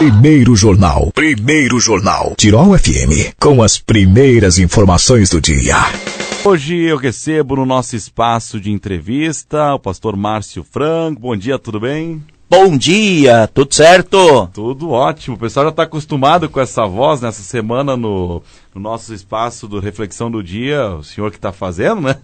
Primeiro Jornal. Tirol FM, com as primeiras informações do dia. Hoje eu recebo no nosso espaço de entrevista o pastor Márcio Franco. Bom dia, tudo bem? Bom dia, tudo certo? Tudo ótimo. O pessoal já está acostumado com essa voz nessa semana no nosso espaço do Reflexão do Dia. O senhor que está fazendo, né?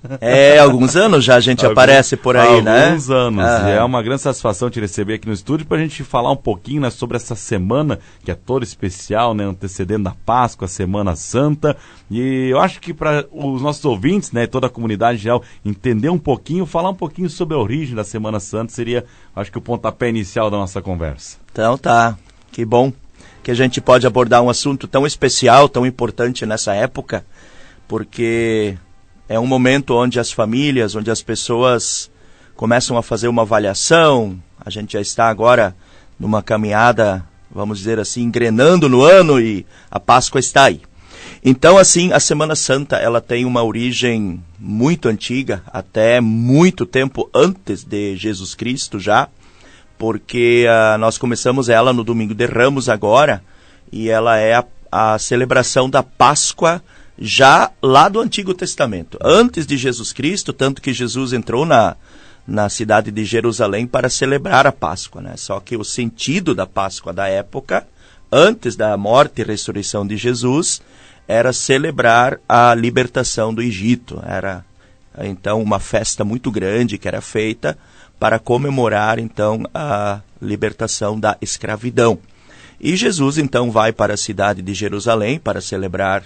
Alguns anos já a gente aparece por aí, né? Alguns anos. É uma grande satisfação te receber aqui no estúdio para a gente falar um pouquinho, né, sobre essa semana que é toda especial, né, antecedendo a Páscoa, a Semana Santa. E eu acho que para os nossos ouvintes, né, toda a comunidade em geral, entender um pouquinho, falar um pouquinho sobre a origem da Semana Santa seria, acho que o pontapé inicial da nossa conversa. Então tá, que bom que a gente pode abordar um assunto tão especial, tão importante nessa época, porque é um momento onde as famílias, onde as pessoas começam a fazer uma avaliação. A gente já está agora numa caminhada, vamos dizer assim, engrenando no ano e a Páscoa está aí. Então, assim, a Semana Santa, ela tem uma origem muito antiga, até muito tempo antes de Jesus Cristo já, porque nós começamos ela no Domingo de Ramos agora, e ela é a celebração da Páscoa já lá do Antigo Testamento, antes de Jesus Cristo, tanto que Jesus entrou na cidade de Jerusalém para celebrar a Páscoa, né? Só que o sentido da Páscoa da época, antes da morte e ressurreição de Jesus, era celebrar a libertação do Egito. Era, então, uma festa muito grande que era feita para comemorar, então, a libertação da escravidão. E Jesus, então, vai para a cidade de Jerusalém para celebrar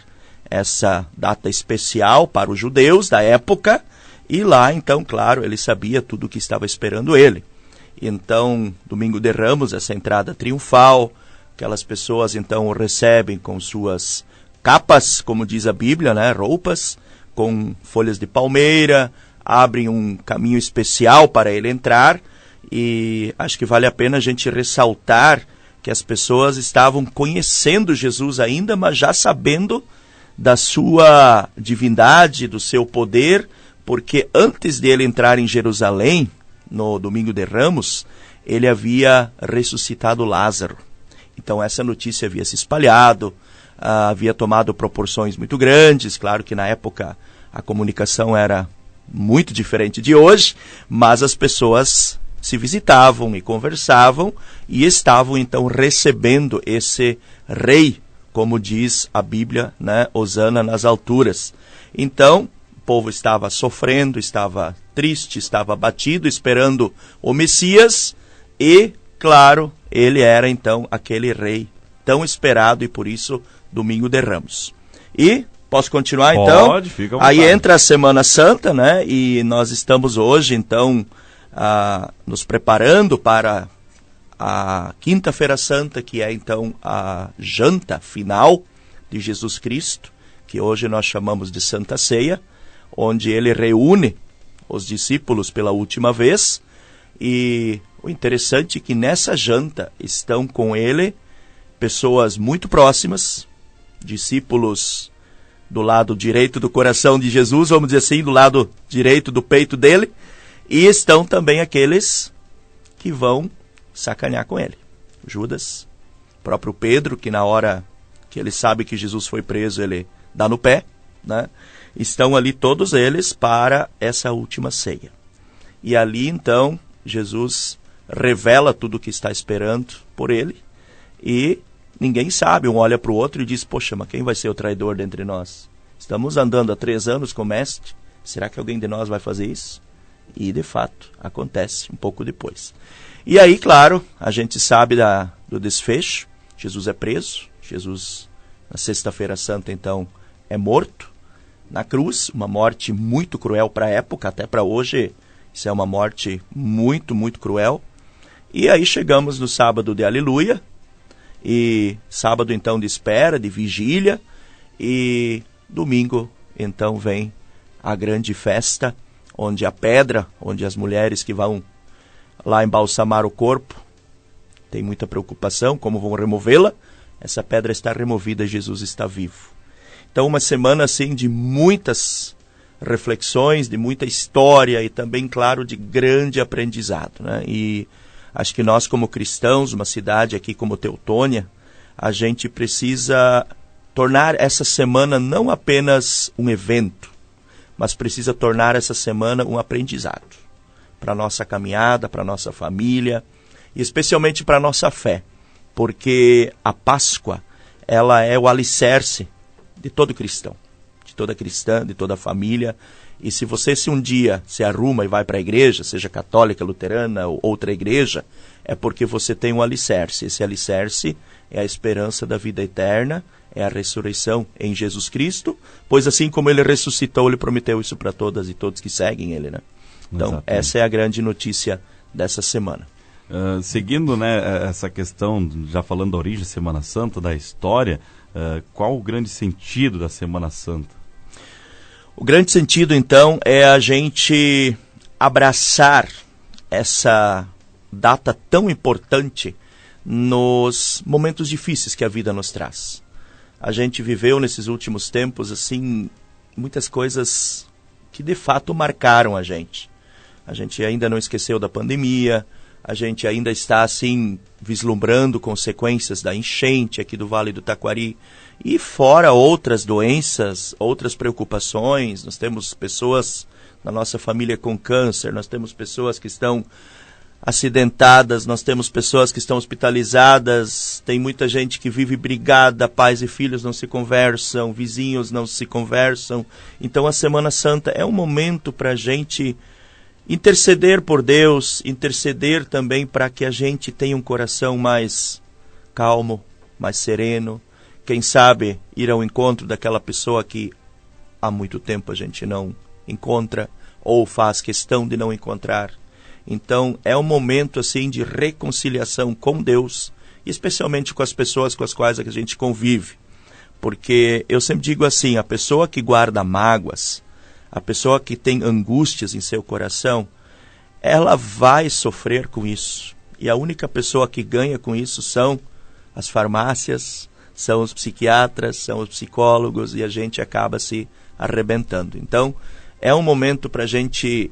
essa data especial para os judeus da época, e lá, então, claro, ele sabia tudo o que estava esperando ele. Então, Domingo de Ramos, essa entrada triunfal, aquelas pessoas, então, o recebem com suas capas, como diz a Bíblia, né, roupas, com folhas de palmeira, abrem um caminho especial para ele entrar, e acho que vale a pena a gente ressaltar que as pessoas estavam conhecendo Jesus ainda, mas já sabendo da sua divindade, do seu poder, porque antes dele entrar em Jerusalém, no Domingo de Ramos, ele havia ressuscitado Lázaro. Então essa notícia havia se espalhado, havia tomado proporções muito grandes. Claro que na época a comunicação era muito diferente de hoje, mas as pessoas se visitavam e conversavam e estavam então recebendo esse rei, como diz a Bíblia, né? Hosana nas alturas. Então o povo estava sofrendo, estava triste, estava abatido, esperando o Messias, e, claro, ele era então aquele rei tão esperado, e por isso Domingo de Ramos. E posso continuar, então? Pode, fica à vontade. Aí entra a Semana Santa, né? E nós estamos hoje, então, nos preparando para a Quinta-feira Santa, que é, então, a janta final de Jesus Cristo, que hoje nós chamamos de Santa Ceia, onde ele reúne os discípulos pela última vez. E o interessante é que nessa janta estão com ele pessoas muito próximas, discípulos do lado direito do coração de Jesus, vamos dizer assim, do lado direito do peito dele, e estão também aqueles que vão sacanear com ele. Judas, próprio Pedro, que na hora que ele sabe que Jesus foi preso, ele dá no pé, né? Estão ali todos eles para essa última ceia. E ali, então, Jesus revela tudo o que está esperando por ele, e ninguém sabe, um olha para o outro e diz: poxa, mas quem vai ser o traidor dentre nós? Estamos andando há 3 anos com o mestre, será que alguém de nós vai fazer isso? E, de fato, acontece um pouco depois. E aí, claro, a gente sabe do desfecho. Jesus é preso, Jesus, na Sexta-feira Santa, então, é morto na cruz, uma morte muito cruel para a época, até para hoje, isso é uma morte muito, muito cruel. E aí chegamos no sábado de Aleluia, e sábado, então, de espera, de vigília, e domingo, então, vem a grande festa, onde a pedra, onde as mulheres que vão lá embalsamar o corpo, tem muita preocupação, como vão removê-la. Essa pedra está removida, Jesus está vivo. Então, uma semana, assim, de muitas reflexões, de muita história e também, claro, de grande aprendizado, né? E Acho que nós, como cristãos, uma cidade aqui como Teutônia, a gente precisa tornar essa semana não apenas um evento, mas precisa tornar essa semana um aprendizado para a nossa caminhada, para a nossa família e especialmente para a nossa fé, porque a Páscoa, ela é o alicerce de todo cristão, de toda cristã, de toda família. E se você um dia se arruma e vai para a igreja, seja católica, luterana ou outra igreja, é porque você tem um alicerce. Esse alicerce é a esperança da vida eterna, é a ressurreição em Jesus Cristo, pois assim como ele ressuscitou, ele prometeu isso para todas e todos que seguem ele, né? Então, exatamente, essa é a grande notícia dessa semana. Seguindo, né, essa questão, já falando da origem da Semana Santa, da história, qual o grande sentido da Semana Santa? O grande sentido, então, é a gente abraçar essa data tão importante nos momentos difíceis que a vida nos traz. A gente viveu nesses últimos tempos, assim, muitas coisas que de fato marcaram a gente. A gente ainda não esqueceu da pandemia, a gente ainda está, assim, vislumbrando consequências da enchente aqui do Vale do Taquari. E fora outras doenças, outras preocupações, nós temos pessoas na nossa família com câncer, nós temos pessoas que estão acidentadas, nós temos pessoas que estão hospitalizadas, tem muita gente que vive brigada, pais e filhos não se conversam, vizinhos não se conversam. Então a Semana Santa é um momento para a gente interceder por Deus, interceder também para que a gente tenha um coração mais calmo, mais sereno. Quem sabe ir ao encontro daquela pessoa que há muito tempo a gente não encontra ou faz questão de não encontrar. Então é um momento assim de reconciliação com Deus, e especialmente com as pessoas com as quais a gente convive. Porque eu sempre digo assim, a pessoa que guarda mágoas, a pessoa que tem angústias em seu coração, ela vai sofrer com isso. E a única pessoa que ganha com isso são as farmácias, são os psiquiatras, são os psicólogos, e a gente acaba se arrebentando. Então, é um momento para a gente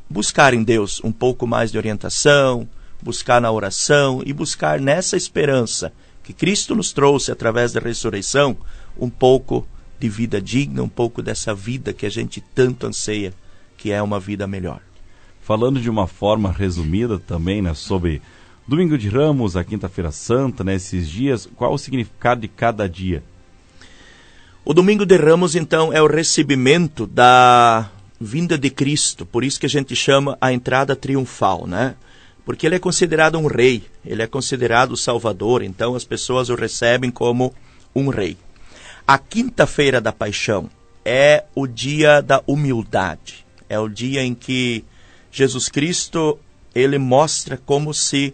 buscar em Deus um pouco mais de orientação, buscar na oração e buscar nessa esperança que Cristo nos trouxe através da ressurreição, um pouco de vida digna, um pouco dessa vida que a gente tanto anseia, que é uma vida melhor. Falando de uma forma resumida também, né, sobre Domingo de Ramos, a Quinta-feira Santa, né, esses dias, qual o significado de cada dia? O Domingo de Ramos, então, é o recebimento da vinda de Cristo, por isso que a gente chama a entrada triunfal, né? Porque ele é considerado um rei, ele é considerado o Salvador, então as pessoas o recebem como um rei. A Quinta-feira da Paixão é o dia da humildade, é o dia em que Jesus Cristo, ele mostra como se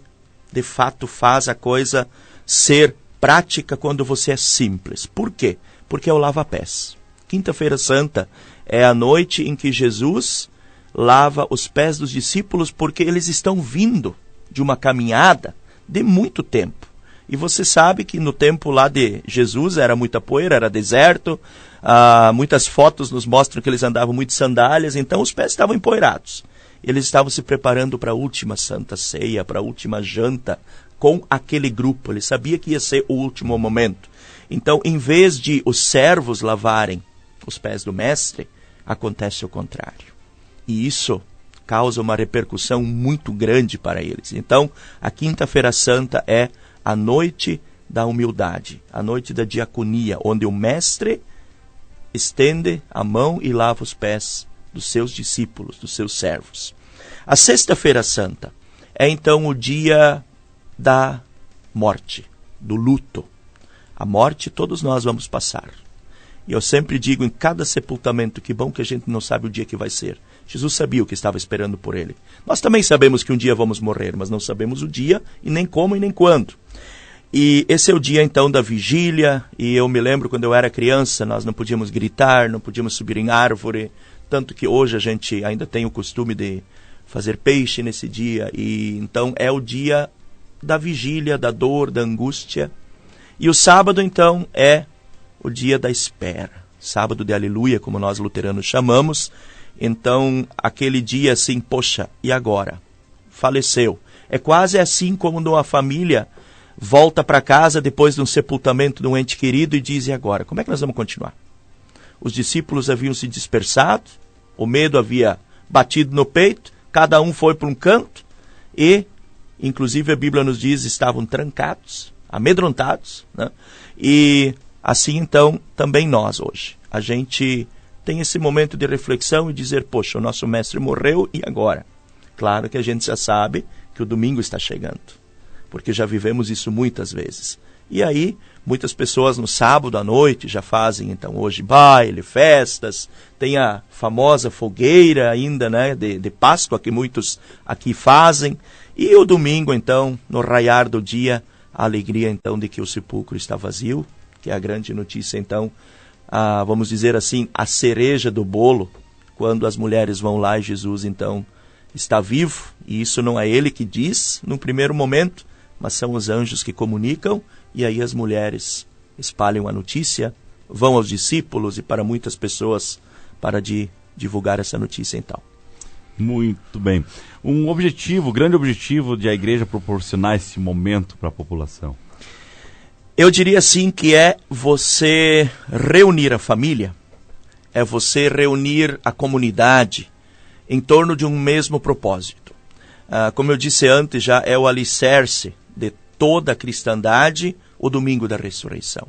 de fato faz a coisa ser prática quando você é simples. Por quê? Porque é o lava-pés. Quinta-feira Santa é a noite em que Jesus lava os pés dos discípulos, porque eles estão vindo de uma caminhada de muito tempo. E você sabe que no tempo lá de Jesus era muita poeira, era deserto, muitas fotos nos mostram que eles andavam muito de sandálias, então os pés estavam empoeirados. Eles estavam se preparando para a última Santa Ceia, para a última janta com aquele grupo. Ele sabia que ia ser o último momento. Então, em vez de os servos lavarem os pés do mestre, acontece o contrário. E isso causa uma repercussão muito grande para eles. Então, a Quinta-feira Santa é a noite da humildade, a noite da diaconia, onde o mestre estende a mão e lava os pés dos seus discípulos, dos seus servos. A Sexta-feira Santa é então o dia da morte, do luto. A morte todos nós vamos passar. E eu sempre digo em cada sepultamento, que bom que a gente não sabe o dia que vai ser. Jesus sabia o que estava esperando por ele. Nós também sabemos que um dia vamos morrer, mas não sabemos o dia, e nem como e nem quando. E esse é o dia então da vigília, e eu me lembro quando eu era criança, nós não podíamos gritar, não podíamos subir em árvore, tanto que hoje a gente ainda tem o costume de fazer peixe nesse dia, e então é o dia da vigília, da dor, da angústia. E o sábado então é o dia da espera, sábado de aleluia, como nós luteranos chamamos. Então aquele dia assim, poxa, e agora? Faleceu. É quase assim como uma família volta para casa depois de um sepultamento de um ente querido e diz: e agora? Como é que nós vamos continuar? Os discípulos haviam se dispersado, o medo havia batido no peito, cada um foi para um canto e, inclusive a Bíblia nos diz, estavam trancados, amedrontados, né? E assim então também nós hoje. A gente tem esse momento de reflexão e dizer: poxa, o nosso mestre morreu, e agora? Claro que a gente já sabe que o domingo está chegando, porque já vivemos isso muitas vezes. E aí, muitas pessoas no sábado à noite já fazem, então, hoje baile, festas, tem a famosa fogueira ainda, né, de Páscoa, que muitos aqui fazem. E o domingo, então, no raiar do dia, a alegria, então, de que o sepulcro está vazio, que é a grande notícia, então, vamos dizer assim, a cereja do bolo, quando as mulheres vão lá e Jesus, então, está vivo. E isso não é ele que diz, no primeiro momento, mas são os anjos que comunicam, e aí as mulheres espalham a notícia, vão aos discípulos e para muitas pessoas para divulgar essa notícia então. Muito bem. Um grande objetivo de a igreja proporcionar esse momento para a população? Eu diria assim que é você reunir a família, é você reunir a comunidade em torno de um mesmo propósito. Como eu disse antes, já é o alicerce de toda a cristandade, o domingo da ressurreição.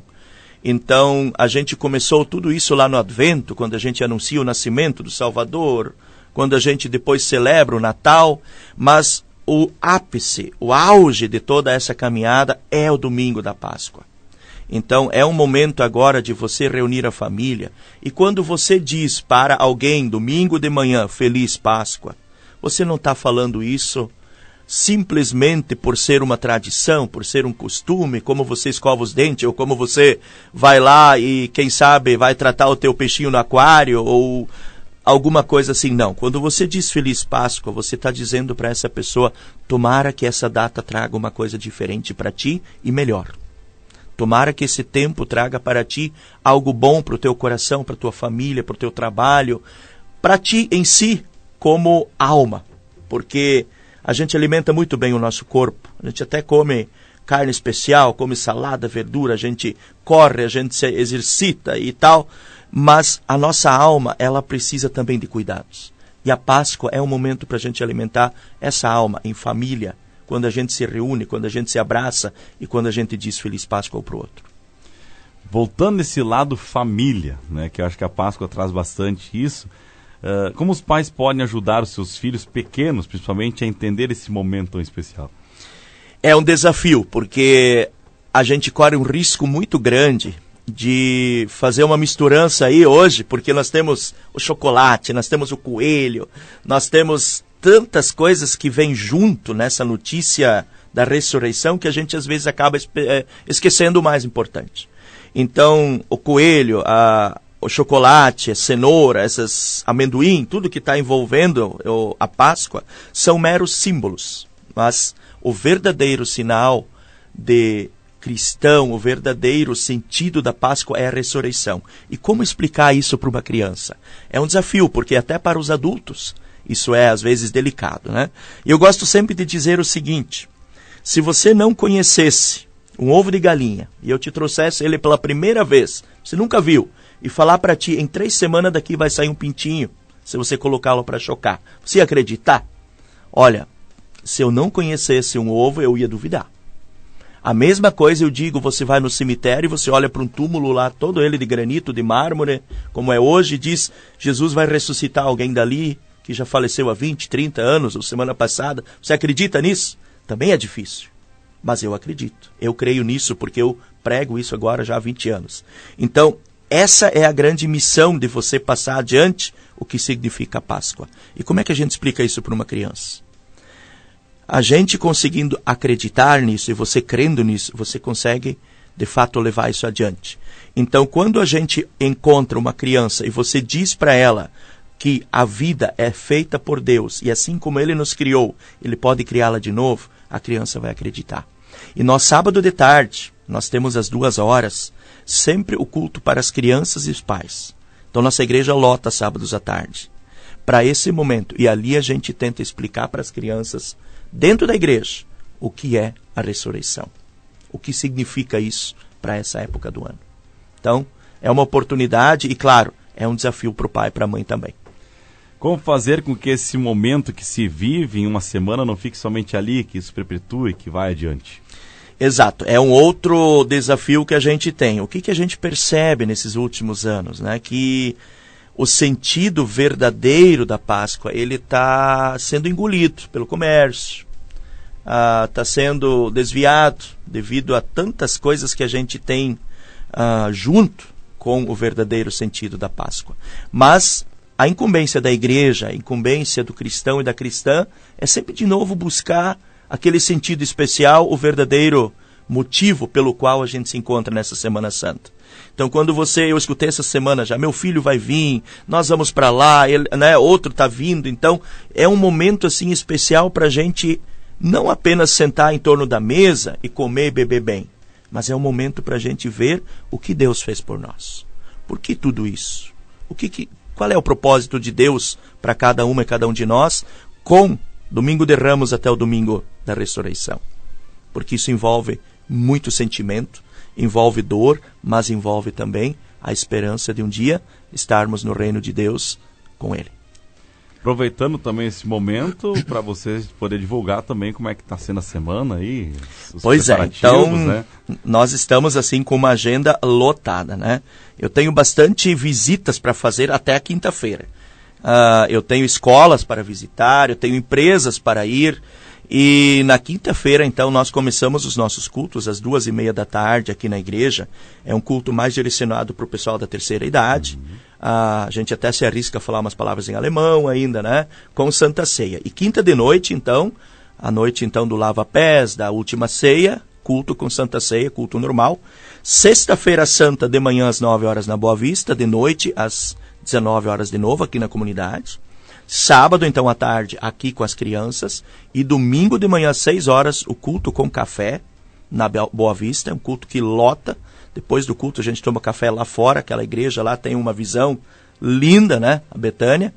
Então, a gente começou tudo isso lá no Advento, quando a gente anuncia o nascimento do Salvador, quando a gente depois celebra o Natal, mas o ápice, o auge de toda essa caminhada é o domingo da Páscoa. Então, é um momento agora de você reunir a família, e quando você diz para alguém, domingo de manhã, Feliz Páscoa, você não está falando isso simplesmente por ser uma tradição, por ser um costume, como você escova os dentes, ou como você vai lá e, quem sabe, vai tratar o teu peixinho no aquário, ou alguma coisa assim. Não, quando você diz Feliz Páscoa, você está dizendo para essa pessoa: tomara que essa data traga uma coisa diferente para ti e melhor. Tomara que esse tempo traga para ti algo bom para o teu coração, para a tua família, para o teu trabalho, para ti em si, como alma. Porque a gente alimenta muito bem o nosso corpo. A gente até come carne especial, come salada, verdura, a gente corre, a gente se exercita e tal. Mas a nossa alma, ela precisa também de cuidados. E a Páscoa é um momento para a gente alimentar essa alma em família, quando a gente se reúne, quando a gente se abraça e quando a gente diz Feliz Páscoa um para o outro. Voltando nesse lado família, né, que eu acho que a Páscoa traz bastante isso, como os pais podem ajudar os seus filhos pequenos, principalmente, a entender esse momento tão especial? É um desafio, porque a gente corre um risco muito grande de fazer uma misturança aí hoje, porque nós temos o chocolate, nós temos o coelho, nós temos tantas coisas que vêm junto nessa notícia da ressurreição que a gente às vezes acaba esquecendo o mais importante. Então, o coelho, o chocolate, a cenoura, esses amendoim, tudo que está envolvendo a Páscoa, são meros símbolos. Mas o verdadeiro sinal de cristão, o verdadeiro sentido da Páscoa é a ressurreição. E como explicar isso para uma criança? É um desafio, porque até para os adultos isso é às vezes delicado, né? E eu gosto sempre de dizer o seguinte: se você não conhecesse um ovo de galinha e eu te trouxesse ele pela primeira vez, você nunca viu, e falar para ti, em 3 semanas daqui vai sair um pintinho, se você colocá-lo para chocar, você ia acreditar? Olha, se eu não conhecesse um ovo, eu ia duvidar. A mesma coisa eu digo, você vai no cemitério e você olha para um túmulo lá, todo ele de granito, de mármore, como é hoje, e diz, Jesus vai ressuscitar alguém dali, que já faleceu há 20, 30 anos, ou semana passada. Você acredita nisso? Também é difícil. Mas eu acredito. Eu creio nisso porque eu prego isso agora já há 20 anos. Então, essa é a grande missão de você passar adiante o que significa a Páscoa. E como é que a gente explica isso para uma criança? A gente conseguindo acreditar nisso e você crendo nisso, você consegue, de fato, levar isso adiante. Então, quando a gente encontra uma criança e você diz para ela que a vida é feita por Deus e assim como Ele nos criou, Ele pode criá-la de novo, a criança vai acreditar. E nós, sábado de tarde, nós temos às 2 horas, sempre o culto para as crianças e os pais. Então, nossa igreja lota sábados à tarde, para esse momento. E ali a gente tenta explicar para as crianças dentro da igreja, o que é a ressurreição. O que significa isso para essa época do ano. Então, é uma oportunidade e, claro, é um desafio para o pai e para a mãe também. Como fazer com que esse momento que se vive em uma semana não fique somente ali, que isso perpetue, que vai adiante? Exato, é um outro desafio que a gente tem. O que a gente percebe nesses últimos anos, né? Que o sentido verdadeiro da Páscoa, ele está sendo engolido pelo comércio, está sendo desviado devido a tantas coisas que a gente tem junto com o verdadeiro sentido da Páscoa. Mas a incumbência da igreja, a incumbência do cristão e da cristã é sempre de novo buscar aquele sentido especial, o verdadeiro motivo pelo qual a gente se encontra nessa Semana Santa. Então, quando eu escutei essa semana já, meu filho vai vir, nós vamos para lá, outro está vindo, então é um momento assim especial para a gente não apenas sentar em torno da mesa e comer e beber bem, mas é um momento para a gente ver o que Deus fez por nós. Por que tudo isso? Qual é o propósito de Deus para cada uma e cada um de nós com Domingo de Ramos até o Domingo da Ressurreição? Porque isso envolve muito sentimento, envolve dor, mas envolve também a esperança de um dia estarmos no reino de Deus com Ele. Aproveitando também esse momento para vocês poder divulgar também como é que está sendo a semana aí. Pois é, então né? Nós estamos assim com uma agenda lotada, né? Eu tenho bastante visitas para fazer até a quinta-feira. Eu tenho escolas para visitar, eu tenho empresas para ir. E na quinta-feira, então, nós começamos os nossos cultos às 2:30 da tarde aqui na igreja. É um culto mais direcionado para o pessoal da terceira idade. A gente até se arrisca a falar umas palavras em alemão ainda, né? Com Santa Ceia. E quinta de noite, então, a noite então do lava-pés, da última ceia, culto com Santa Ceia, culto normal. Sexta-feira Santa, de manhã às 9 horas na Boa Vista, de noite às 19 horas de novo aqui na comunidade. Sábado, então, à tarde, aqui com as crianças. E domingo de manhã, às 6 horas, o culto com café na Boa Vista. É um culto que lota. Depois do culto, a gente toma café lá fora. Aquela igreja lá tem uma visão linda, né? A Betânia.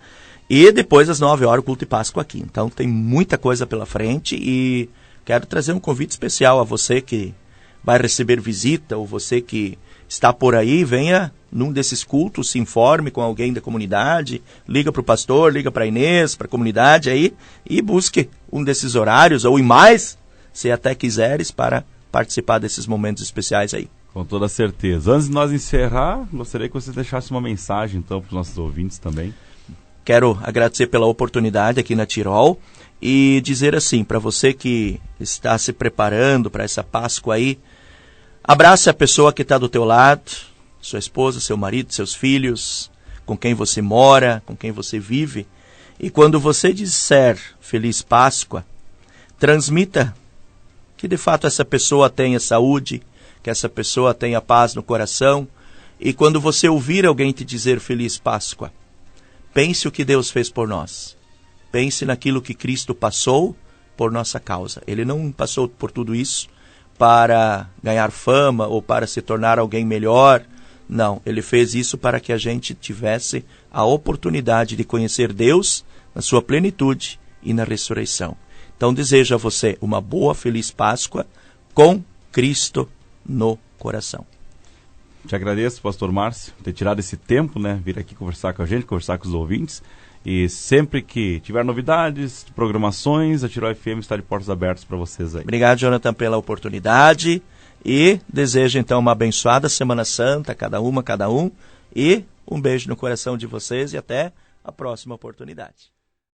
E depois, às 9 horas, o culto de Páscoa aqui. Então, tem muita coisa pela frente. E quero trazer um convite especial a você que vai receber visita, ou você que está por aí, venha num desses cultos, se informe com alguém da comunidade, liga para o pastor, liga para a Inês, para a comunidade aí, e busque um desses horários, ou em mais, se até quiseres, para participar desses momentos especiais aí. Com toda certeza. Antes de nós encerrar, gostaria que você deixasse uma mensagem, então, para os nossos ouvintes também. Quero agradecer pela oportunidade aqui na Tirol e dizer assim, para você que está se preparando para essa Páscoa aí, abrace a pessoa que está do teu lado, sua esposa, seu marido, seus filhos, com quem você mora, com quem você vive. E quando você disser Feliz Páscoa, transmita que de fato essa pessoa tenha saúde, que essa pessoa tenha paz no coração. E quando você ouvir alguém te dizer Feliz Páscoa, pense o que Deus fez por nós. Pense naquilo que Cristo passou por nossa causa. Ele não passou por tudo isso para ganhar fama ou para se tornar alguém melhor. Não, ele fez isso para que a gente tivesse a oportunidade de conhecer Deus na sua plenitude e na ressurreição. Então desejo a você uma boa, feliz Páscoa com Cristo no coração. Te agradeço, pastor Márcio, por ter tirado esse tempo, né? Vir aqui conversar com a gente, conversar com os ouvintes. E sempre que tiver novidades, programações, a Tirol FM está de portas abertas para vocês aí. Obrigado, Jonathan, pela oportunidade. E desejo, então, uma abençoada Semana Santa, cada um. E um beijo no coração de vocês e até a próxima oportunidade.